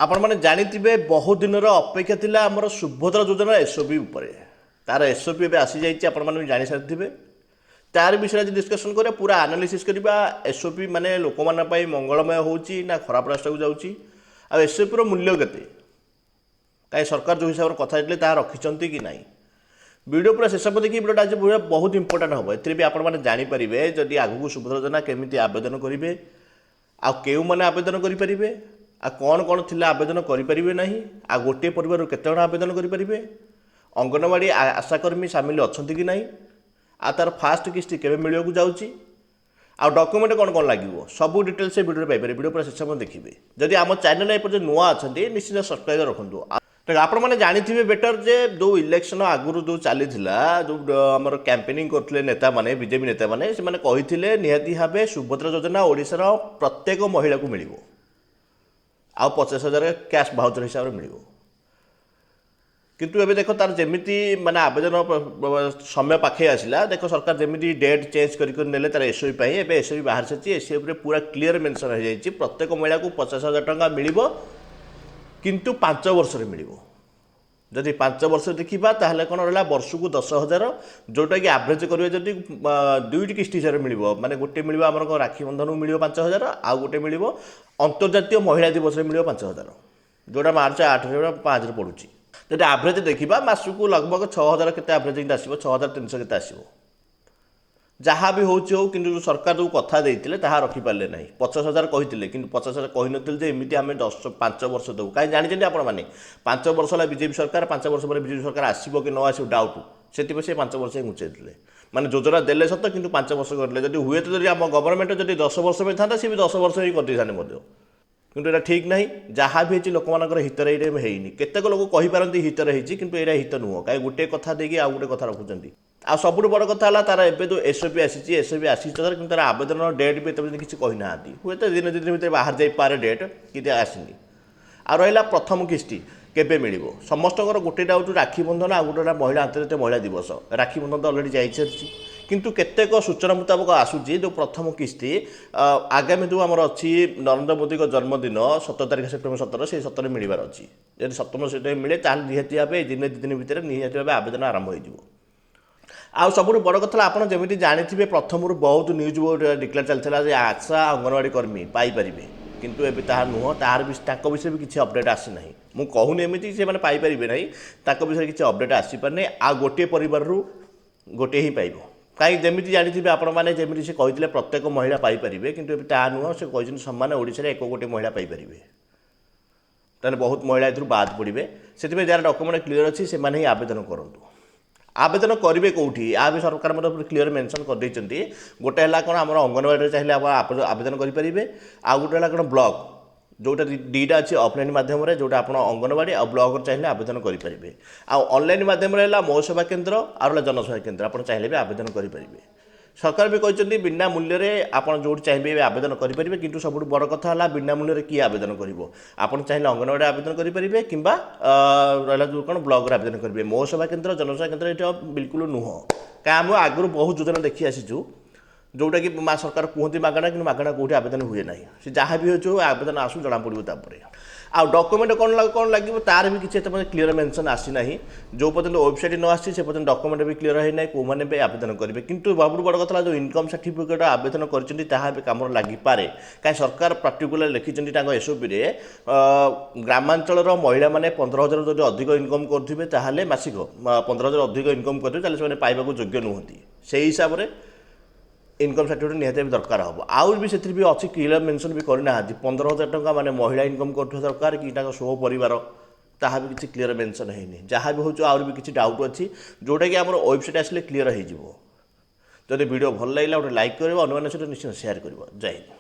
ଆପଣମାନେ ଜାଣିଥିବେ ବହୁ ଦିନର ଅପେକ୍ଷା ଥିଲା ଆମର ସୁଭଦ୍ରା ଯୋଜନା ଏସ୍ଓପି ଉପରେ। ତାର ଏସ୍ଓପି ଏବେ ଆସିଯାଇଛି, ଆପଣମାନେ ବି ଜାଣିସାରିଥିବେ। ତାର ବିଷୟରେ ଆଜି ଡିସ୍କସନ୍ କରିବା, ପୁରା ଆନାଲିସିସ୍ କରିବା। ଏସ୍ଓପି ମାନେ ଲୋକମାନଙ୍କ ପାଇଁ ମଙ୍ଗଳମୟ ହେଉଛି ନା ଖରାପ ରାସ୍ତାକୁ ଯାଉଛି, ଆଉ ଏସ୍ଓପିର ମୂଲ୍ୟ କେତେ, କାହିଁ ସରକାର ଯେଉଁ ହିସାବରେ କଥା ହେଇଥିଲେ ତାହା ରଖିଛନ୍ତି କି ନାହିଁ। ଭିଡ଼ିଓ ପୁରା ଶେଷ ଦେଖି ଭିଡ଼ିଓଟା ଆଜି ପୁରା ବହୁତ ଇମ୍ପୋର୍ଟାଣ୍ଟ ହେବ। ଏଥିରେ ବି ଆପଣମାନେ ଜାଣିପାରିବେ ଯଦି ଆଗକୁ ସୁଭଦ୍ରା ଯୋଜନା କେମିତି ଆବେଦନ କରିବେ, ଆଉ କେଉଁମାନେ ଆବେଦନ କରିପାରିବେ, ଆଉ କ'ଣ କ'ଣ ଥିଲା ଆବେଦନ କରିପାରିବେ ନାହିଁ, ଆଉ ଗୋଟିଏ ପରିବାରରୁ କେତେ ଜଣ ଆବେଦନ କରିପାରିବେ, ଅଙ୍ଗନବାଡ଼ି ଆଶାକର୍ମୀ ସାମିଲ ଅଛନ୍ତି କି ନାହିଁ, ଆଉ ତା'ର ଫାଷ୍ଟ କିସ୍ତି କେବେ ମିଳିବାକୁ ଯାଉଛି, ଆଉ ଡକ୍ୟୁମେଣ୍ଟ କ'ଣ କ'ଣ ଲାଗିବ, ସବୁ ଡିଟେଲ୍ସ ଏ ଭିଡ଼ିଓରେ ପାଇପାରିବେ। ଭିଡ଼ିଓ ପୁରା ଶେଷ ଦେଖିବେ। ଯଦି ଆମ ଚ୍ୟାନେଲ ଏପର୍ଯ୍ୟନ୍ତ ନୂଆ ଅଛନ୍ତି ନିଶ୍ଚିତ ସବସ୍କ୍ରାଇବ୍ ରଖନ୍ତୁ। ଆପଣମାନେ ଜାଣିଥିବେ ବେଟର ଯେ ଯେଉଁ ଇଲେକ୍ସନ ଆଗରୁ ଯେଉଁ ଚାଲିଥିଲା, ଯେଉଁ ଆମର କ୍ୟାମ୍ପେନିଂ କରୁଥିଲେ ନେତାମାନେ, ବିଜେପି ନେତାମାନେ, ସେମାନେ କହିଥିଲେ ନିହାତି ଭାବେ ସୁଭଦ୍ରା ଯୋଜନା ଓଡ଼ିଶାର ପ୍ରତ୍ୟେକ ମହିଳାକୁ ମିଳିବ, ଆଉ 50,000 କ୍ୟାସ୍ ଭାଉଚର ହିସାବରେ ମିଳିବ। କିନ୍ତୁ ଏବେ ଦେଖ ତାର ଯେମିତି ମାନେ ଆବେଦନ ସମୟ ପାଖେଇ ଆସିଲା, ଦେଖ ସରକାର ଯେମିତି ଡେଟ୍ ଚେଞ୍ଜ କରି ନେଲେ ତାର ଏସ୍ଓପି ପାଇଁ। ଏବେ ଏସ୍ଓପି ବାହାରି ସାରିଛି। ଏସ୍ଓପିରେ ପୁରା କ୍ଲିୟର ମେନସନ୍ ହୋଇଯାଇଛି ପ୍ରତ୍ୟେକ ମହିଳାକୁ 50,000 ଟଙ୍କା ମିଳିବ, କିନ୍ତୁ 5 ବର୍ଷରେ ମିଳିବ। ଯଦି 5 ବର୍ଷ ଦେଖିବା ତାହେଲେ କ'ଣ ରହିଲା, ବର୍ଷକୁ 10,000, ଯେଉଁଟାକି ଆଭରେଜ କରିବେ ଯଦି 2ଟି କିସ୍ତି ହିସାବରେ ମିଳିବ। ମାନେ ଗୋଟେ ମିଳିବ ଆମର ରାକ୍ଷୀ ବନ୍ଧନକୁ ମିଳିବ 5,000, ଆଉ ଗୋଟେ ମିଳିବ ଅନ୍ତର୍ଜାତୀୟ ମହିଳା ଦିବସରେ ମିଳିବ 5,000, ଯେଉଁଟା ମାର୍ଚ୍ଚ 8ରେ 5ରେ ପଡ଼ୁଛି। ଯଦି ଆଭରେଜ ଦେଖିବା ମାସକୁ ଲଗଭଗ 6,000 କେତେ ଆଭରେଜ ଆସିବ, 6,300 କେତେ ଆସିବ। ଯାହା ବି ହେଉଛି ହଉ, କିନ୍ତୁ ସରକାର ଯେଉଁ କଥା ଦେଇଥିଲେ ତାହା ରଖିପାରିଲେ ନାହିଁ। 50,000 କହିଥିଲେ, କିନ୍ତୁ 50,000 କହିନଥିଲେ ଯେ ଏମିତି ଆମେ 5 ବର୍ଷ ଦେବୁ। କାହିଁ ଜାଣିଛନ୍ତି ଆପଣମାନେ, 5 ବର୍ଷ ହେଲା ବିଜେପି ସରକାର, 5 ବର୍ଷ ପରେ ବିଜେପି ସରକାର ଆସିବ କି ନ ଆସିବ ଡାଉଟ୍। ସେଥିପାଇଁ ସେ 5 ବର୍ଷ ହିଁ ଘୁଞ୍ଚେଇଥିଲେ। ମାନେ ଯୋଜନା ଦେଲେ ସତ, କିନ୍ତୁ 5 ବର୍ଷ କରିଲେ। ଯଦି ହୁଏତ ଯଦି ଆମ ଗଭର୍ଣ୍ଣମେଣ୍ଟ ଯଦି 10 ବର୍ଷ ପାଇଁ ଥାନ୍ତା, ସେ ବି 10 ବର୍ଷ ହିଁ କରିଦେଇଥାନ୍ତେ ମଧ୍ୟ। କିନ୍ତୁ ଏଇଟା ଠିକ୍ ନାହିଁ। ଯାହା ବି ହେଇଛି ଲୋକମାନଙ୍କର ହିତରେ ଏଇଟା ହେଇନି। କେତେକ ଲୋକ କହିପାରନ୍ତି ହିତରେ ହେଇଛି, କିନ୍ତୁ ଏଇଟା ହିତ ନୁହଁ। କାହିଁ ଗୋଟିଏ କଥା ଦେଇକି ଆଉ ଗୋଟେ କଥା ରଖୁଛନ୍ତି। ଆଉ ସବୁଠୁ ବଡ଼ କଥା ହେଲା ତାର ଏବେ ଯେଉଁ ଏସ୍ଓପି ଆସିଛି, ଏସ୍ଓପି ଆସିଛି କିନ୍ତୁ ତାର ଆବେଦନର ଡେଟ୍ ବି ଏତେ କିଛି କହିନାହାନ୍ତି। ହୁଏତ ଦିନ 2 ଦିନ ଭିତରେ ବାହାରି ଯାଇପାରେ ଡେଟ୍, କିନ୍ତୁ ଆସିନି। ଆଉ ରହିଲା ପ୍ରଥମ କିସ୍ତି କେବେ ମିଳିବ। ସମସ୍ତଙ୍କର ଗୋଟେ ଡାଉଟ୍ ରାକ୍ଷୀ ବନ୍ଧନ, ଆଉ ଗୋଟେ ହେଲା ମହିଳା ଆନ୍ତର୍ଜାତୀୟ ମହିଳା ଦିବସ। ରାକ୍ଷୀ ବନ୍ଧନ ତ ଅଲରେଡ଼ି ଯାଇସାରିଛି, କିନ୍ତୁ କେତେକ ସୂଚନା ମୁତାବକ ଆସୁଛି ଯେଉଁ ପ୍ରଥମ କିସ୍ତି ଆଗାମୀ ଯେଉଁ ଆମର ଅଛି ନରେନ୍ଦ୍ର ମୋଦିଙ୍କ ଜନ୍ମଦିନ 17 ତାରିଖ ସେପ୍ଟେମ୍ବର 17, ସେଇ 17 ମିଳିବାର ଅଛି। ଯଦି 17 ସେପ୍ଟେମ୍ବର ମିଳେ ତାହେଲେ ନିହାତି ଭାବେ ଦିନେ 2 ଦିନ ଭିତରେ ନିହାତି ଭାବେ ଆବେଦନ ଆରମ୍ଭ ହୋଇଯିବ। ଆଉ ସବୁଠୁ ବଡ଼ କଥା ହେଲା, ଆପଣ ଯେମିତି ଜାଣିଥିବେ ପ୍ରଥମରୁ ବହୁତ ନ୍ୟୁଜ୍ ଡିକ୍ଲେୟାର ଚାଲିଥିଲା ଯେ ଆଶା ଅଙ୍ଗନବାଡ଼ି କର୍ମୀ ପାଇପାରିବେ, କିନ୍ତୁ ଏବେ ତାହା ନୁହଁ। ତାଙ୍କ ବିଷୟରେ ବି କିଛି ଅପଡ଼େଟ୍ ଆସିନାହିଁ। ମୁଁ କହୁନି ଏମିତି ସେମାନେ ପାଇପାରିବେ ନାହିଁ, ତାଙ୍କ ବିଷୟରେ କିଛି ଅପଡ଼େଟ୍ ଆସିପାରିନି। ଆଉ ଗୋଟିଏ ପରିବାରରୁ ଗୋଟିଏ ହିଁ ପାଇବ। କାହିଁକି ଯେମିତି ଜାଣିଥିବେ ଆପଣମାନେ, ଯେମିତି ସେ କହିଥିଲେ ପ୍ରତ୍ୟେକ ମହିଳା ପାଇପାରିବେ, କିନ୍ତୁ ଏବେ ତାହା ନୁହଁ। ସେ କହିଛନ୍ତି ସମାନ ଓଡ଼ିଶାରେ ଏକ ଗୋଟିଏ ମହିଳା ପାଇପାରିବେ। ତାହେଲେ ବହୁତ ମହିଳା ଏଥିରୁ ବାଦ୍ ପଡ଼ିବେ। ସେଥିପାଇଁ ଯାହାର ଡକ୍ୟୁମେଣ୍ଟ କ୍ଲିୟର ଅଛି ସେମାନେ ହିଁ ଆବେଦନ କରନ୍ତୁ। ଆବେଦନ କରିବେ କେଉଁଠି, ଏହା ବି ସରକାର ମଧ୍ୟ କ୍ଲିୟର ମେନସନ୍ କରିଦେଇଛନ୍ତି। ଗୋଟେ ହେଲା କ'ଣ, ଆମର ଅଙ୍ଗନବାଡ଼ିରେ ଚାହିଁଲେ ଆପଣ ଆବେଦନ କରିପାରିବେ। ଆଉ ଗୋଟେ ହେଲା କ'ଣ ବ୍ଲକ୍, ଯେଉଁଟା 2ଟା ଅଛି ଅଫଲାଇନ୍ ମାଧ୍ୟମରେ, ଯେଉଁଟା ଆପଣ ଅଙ୍ଗନବାଡ଼ି ଆଉ ବ୍ଲକ୍ରେ ଚାହିଁଲେ ଆବେଦନ କରିପାରିବେ। ଆଉ ଅନଲାଇନ୍ ମାଧ୍ୟମରେ ହେଲା ମୋ ସେବା କେନ୍ଦ୍ର, ଆଉ ହେଲା ଜନସେବା କେନ୍ଦ୍ର, ଆପଣ ଚାହିଁଲେ ବି ଆବେଦନ କରିପାରିବେ। ସରକାର ବି କହିଛନ୍ତି ବିନା ମୂଲ୍ୟରେ ଆପଣ ଯେଉଁଠି ଚାହିଁବେ ଆବେଦନ କରିପାରିବେ। କିନ୍ତୁ ସବୁଠୁ ବଡ଼ କଥା ହେଲା ବିନା ମୂଲ୍ୟରେ କିଏ ଆବେଦନ କରିବ। ଆପଣ ଚାହିଁଲେ ଅଙ୍ଗନବାଡ଼ି ଆବେଦନ କରିପାରିବେ, କିମ୍ବା ରହିଲା ଯେଉଁ କ'ଣ ବ୍ଲକ୍ରେ ଆବେଦନ କରିବେ। ମୋ ସେବା କେନ୍ଦ୍ର, ଜନସେବା କେନ୍ଦ୍ର ଏଇଟା ବିଲକୁଲ ନୁହଁ। କାରଣ ଆମେ ଆଗରୁ ବହୁତ ଯୋଜନା ଦେଖି ଆସିଛୁ, ଯେଉଁଟାକି ସରକାର କୁହନ୍ତି ମାଗଣା, କିନ୍ତୁ ମାଗଣା କେଉଁଠି ଆବେଦନ ହୁଏ ନାହିଁ। ସେ ଯାହା ବି ହେଉଛି ଆବେଦନ ଆସୁ ଜଣାପଡ଼ିବ ତାପରେ। ଆଉ ଡକ୍ୟୁମେଣ୍ଟ କ'ଣ ଲାଗିବ ତାର ବି କିଛି ଏତେ କ୍ଲିୟର ମେନସନ୍ ଆସିନାହିଁ। ଯେଉଁ ପର୍ଯ୍ୟନ୍ତ ୱେବସାଇଟ୍ ନ ଆସିଛି ସେ ପର୍ଯ୍ୟନ୍ତ ଡକ୍ୟୁମେଣ୍ଟ ବି କ୍ଲିୟର ହୋଇନାହିଁ କେଉଁମାନେ ବି ଆବେଦନ କରିବେ। କିନ୍ତୁ ସବୁଠୁ ବଡ଼ କଥା ହେଲା ଯେଉଁ ଇନକମ୍ ସାର୍ଟିଫିକେଟ୍ ଆବେଦନ କରିଛନ୍ତି ତାହା ବି କାମରେ ଲାଗିପାରେ। କାହିଁ ସରକାର ପାର୍ଟିକୁଲାର ଲେଖିଛନ୍ତି ତାଙ୍କ ଏସ୍ଓପିରେ, ଗ୍ରାମାଞ୍ଚଳର ମହିଳାମାନେ 15,000 ଯଦି ଅଧିକ ଇନକମ୍ କରୁଥିବେ ତାହେଲେ ମାସିକ 15,000 ଅଧିକ ଇନକମ୍ କରୁଥିବେ ତାହେଲେ ସେମାନେ ପାଇବାକୁ ଯୋଗ୍ୟ ନୁହନ୍ତି। ସେହି ହିସାବରେ ଇନକମ୍ ସାର୍ଟିଫିକେଟ୍ ନିହାତି ଦରକାର ହେବ। ଆଉ ବି ସେଥିରେ ବି ଅଛି କ୍ଲିୟର ମେନସନ୍ ବି କରିନାହାନ୍ତି 15,000 ଟଙ୍କା ମାନେ ମହିଳା ଇନକମ୍ କରୁଥିବା ଦରକାର କି ତାଙ୍କ ସହ ପରିବାର, ତାହା ବି କିଛି କ୍ଲିୟର ମେନସନ୍ ହେଇନି। ଯାହା ବି ହେଉଛି ଆହୁରି ବି କିଛି ଡାଉଟ୍ ଅଛି, ଯେଉଁଟାକି ଆମର ୱେବସାଇଟ୍ ଆସିଲେ କ୍ଲିୟର ହେଇଯିବ। ଯଦି ଭିଡ଼ିଓ ଭଲ ଲାଗିଲା ଗୋଟେ ଲାଇକ୍ କରିବ, ଅନ୍ୟମାନଙ୍କ ସହିତ ନିଶ୍ଚୟ ସେୟାର କରିବ। ଜୟ ହିନ୍ଦ।